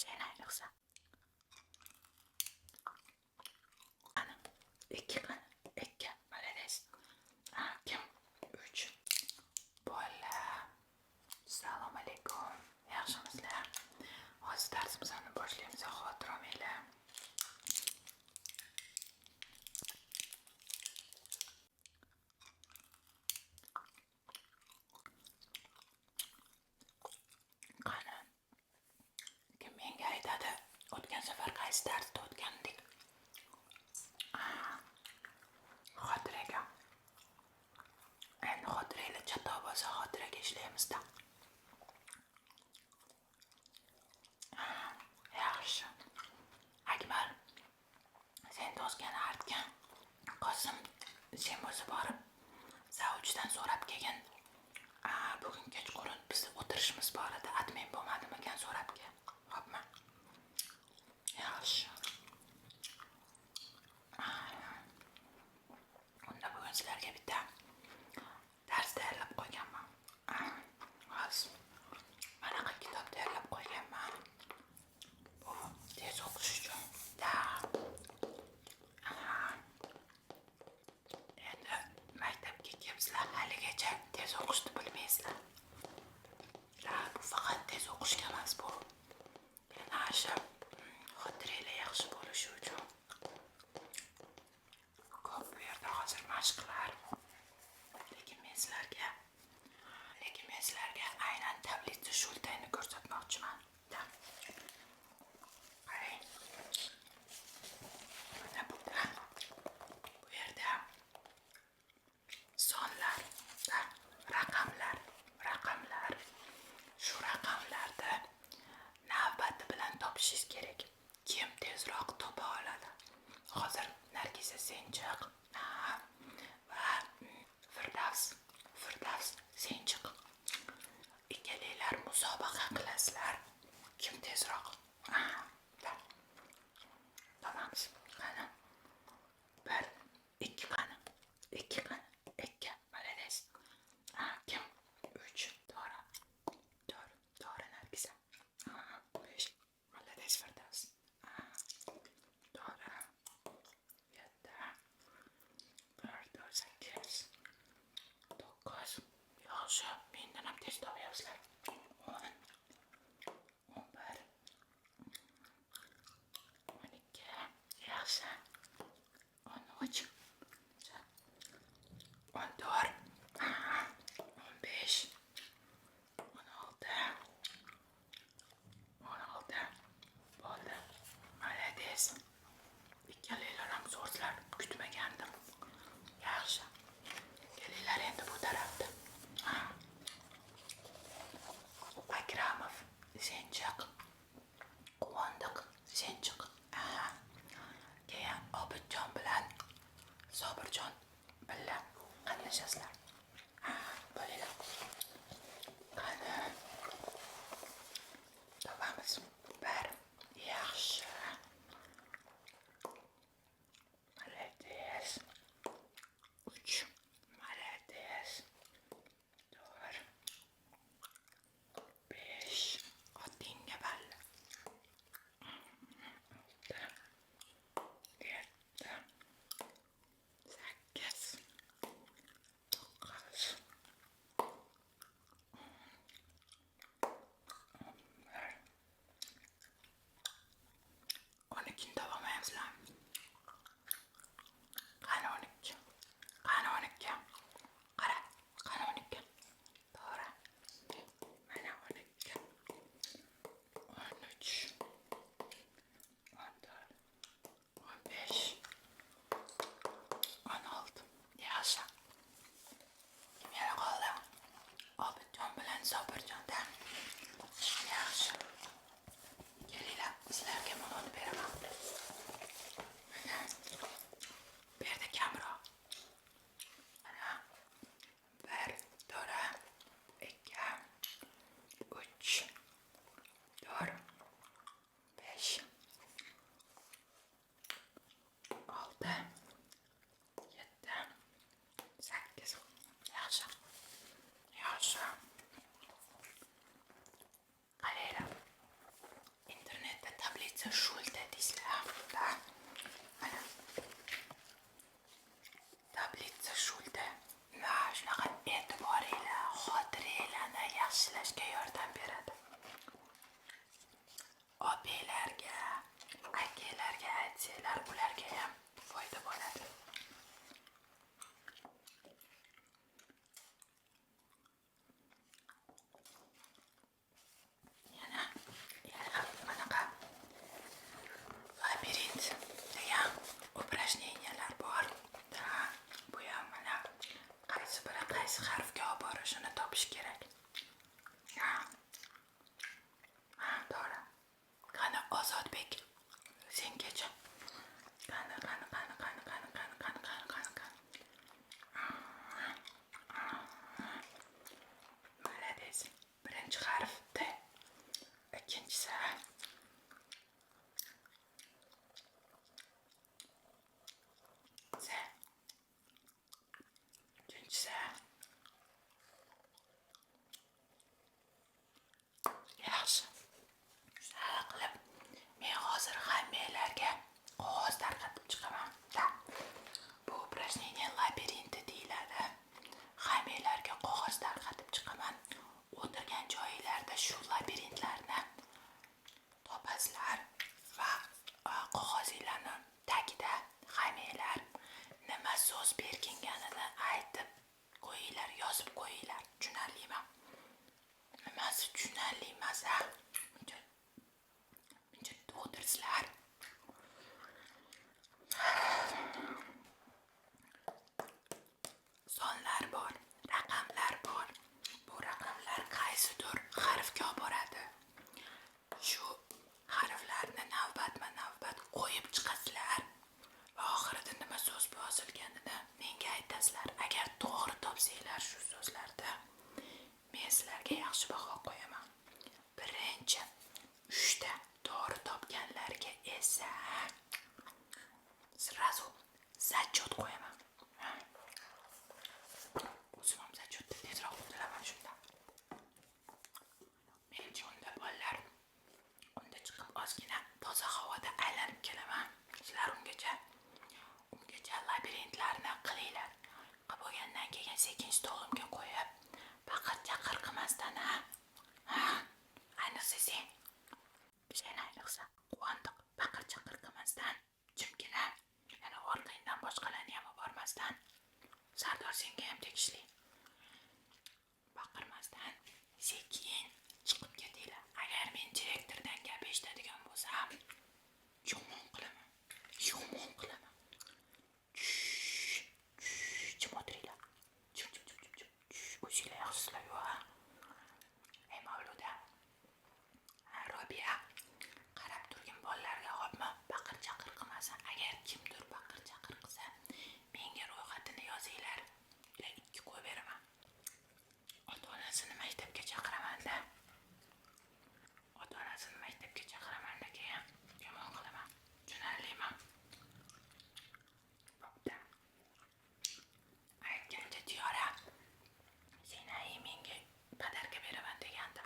Sen ayniqsa. Qani, 2 qani, 2. Молодец. Kim? 3. Bola. Assalomu alaykum. Yaxshimisizlar? Hozir darsimizni boshlaymiz. Xavotir olmanglar. Qani, kim menga aytadi? O'tgan safar qaysi darsda o'tgandik? Xotiraga. Endi xotiranglar chatoq bo'lsa xotiraga ishlaymiz-da. Yaxshi. Akbar, sen dosgani artgan. Qosim, sen bo'lsa borib Sauchdan so'rab kelgin. Bugun kechqurun bizni o'tirishimiz bor edi. Admin bo'lmadimikan so'rab kel. Xo'pmi? Yaxshi. Unda bugun sizlarga bitta dars tayyorlab qo'yganman. Hozir manaqa kitob tayyorlab qo'yganman. Bu tez o'qish uchun. Endi maktabga kelibsizlar, haligacha tez o'qishni bilmaysizlar. Bu faqat tez o'qishga emas bu. Yana shu xotiranglar yaxshi bo'lishi uchun ko'p bu yerda hozir mashqlar. Lekin men sizlarga aynan tablitsa shultayni ko'rsatmoqchiman. Qarang. Mana bu yerda sonlar, raqamlar. Shu raqamlarni navbati bilan topishingiz kerak. Kim tezroq topa oladi? Hozir Nargiza Senchiq va Firdavs Senchiq. Ikkalanglar musobaqa qilasizlar. Kim tezroq? Tamommiz. Qani. 1, 2 qani. 2 qani. 2. Молодец. Kim? 3. To'g'ri Nargiza. 5. Молодец Firdavs. To'g'ri. 7. 1, 4, 8. 9. Yaxshi. Mendan ham tez topyapsizlar. 10. 11. 12. Yaxshi. 13. 14. 15. 16. 16. Bo'ldi. Молодец. Ikkalanglar ham zo'rsizlar. Kutmagandim. Yaxshi. Kelinglar endi bu tarafda. Akramov Senchiq. Quvondiq Senchiq. Keyin Obidjon bilan Sobirjon birga qatnashasizlar. Bo'linglar. Qani. Topamiz. 1. Yaxshi. Молодец. 3. Молодец. 4. 5. Otingga balla. 6. 7. 8. 9. Schulde deysizlar. Mana tablitsa Schulde. Shunaqa e'tiboringlar, xotiranglarni yaxshilashga yordam beradi. Opalarga, akalarga aytsanglar, ularga ham foyda bo'ladi. Yana manaqa labirint degan упражнениялар bor. Bu ham mana qaysi biri qaysi harfga olib borishini topish kerak. To'g'ri. Qani Ozodbek, sengacha. Qani. Молодец. Birinchi harf T. Ikkinchisi Z. Uchinchisi yaxshi. Shunaqa qilib men hozir hammalarga qog'oz tarqatib chiqaman. Bu упражнение labirinti deyiladi. Hammalarga qog'oz tarqatib chiqaman. O'tirgan joyinglarda shu labirintlarni topasizlar va qog'ozinglarni tagida hammalar nima so'z berkinganini aytib qo'yinglar, yozib qo'yinglar. Tushunarlimi? Nimasi tushunarli emas, buncha o'tirsizlar. Sonlar bor, raqamlar bor. Bu raqamlar qaysidir harfga olib boradi. Shu harflarni navbatma-navbat qo'yib chiqasizlar va oxirida nima so'z yozilganini menga aytasizlar. Agar to'g'ri topsanglar shu so'zlarda, men sizlarga yaxshi baho qo'yaman. Birinchi 3 ta to'g'ri topganlarga esa srazu zachot qo'yaman. O'zim ham zachotda tezroq qutulaman shunda. Menchi unda bolalar, unda chiqib ozgina toza havoda aylanib kelaman. Sizlar ungacha labirintlarni qilinglar. Qilib bo'lgandan keyin sekin stolimga qo'yib, baqir-chaqir qilmasdan, ayniqsa sen ayniqsa quvondiq, baqir-chaqir qilmasdan, jimgina, yana orqangdan boshqalarni ham bormasdan, Sardor senga ham tegishli. Baqirmasdan sekin chiqib ketinglar. Agar men direktordan gap eshitadigan bo'lsam, yomon qilaman. Jim o'tiringlar. O'zinglar yaxshilar yo'q. Ey Mavluda, Robiya, qarab turgin bolalarga, xo'pmi? Baqir-chaqir qilmasin. Agar kimdir baqir-chaqir qilsa, menga ro'yxatini yozinglar. 2 qo'yib beraman. Ota-onasini maktabga chaqiraman-da. Keyin yomon qilaman. Tushunarlimi? Bo'pti. Aytganda Diyora, Senay menga padarka beraman deganda.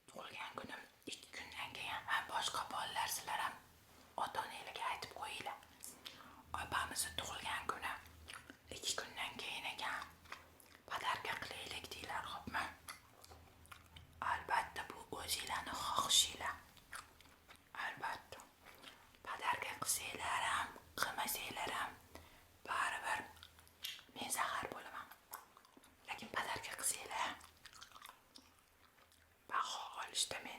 Tug'ilgan kunim 2 kundan keyin boshqa bolalar sizlar ham ota-onalarga aytib qo'yinglar. Opamizni tug'ilgan kuni 2 kundan keyin ekan. Padarka qilaylik deylar, xo'pmi? Albatta bu o'zinglarni xohishinglar. Albatta. Padarka qilsanglar ham, qilmasanglar ham baribir men zahar bo'laman. Lekin padarka qilsanglar baho olishda men